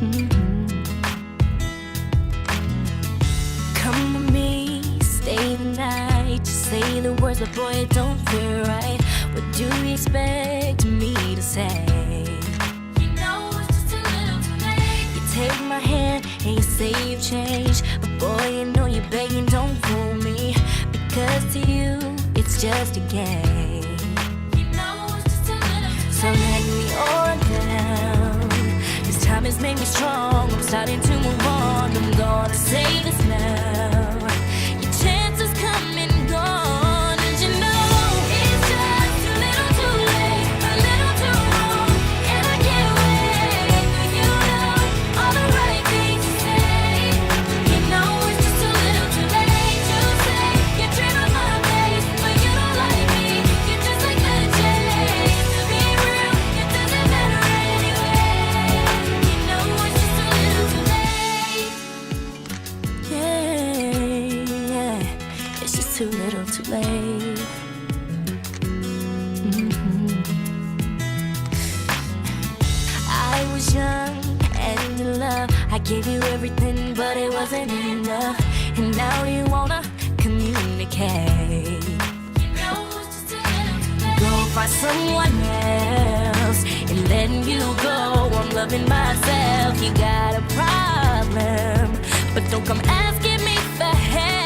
Mhm. Come with me, stay the night. Just say the words, but boy, it don't feel right. What do you expect me to say? You know it's just a little too late. You take my hand and you say you've changed, but boy, you know you're begging, don't fool me. Because to you, it's just a game. You know it's just a little too late. So let me on down. This time has made me strong. I'm starting to move on. I'm gonna say this now. Your chances come and gone, and you know it's just a little too late, a little too wrong, and I can't wait for you to know all the right things to say. You know it's just a little too late to say you're dreaming my face, but you don't like me. You're just like the chase. To be real, it doesn't matter anyway. You know it's just a little too late. Yeah, it's just too little too late. Mhm. I was young and in love. I gave you everything, but it wasn't enough. And now you wanna communicate. You know it's just a little too late. Go find someone else and letting you go. I'm loving myself. You got a problem, but don't come asking me for help.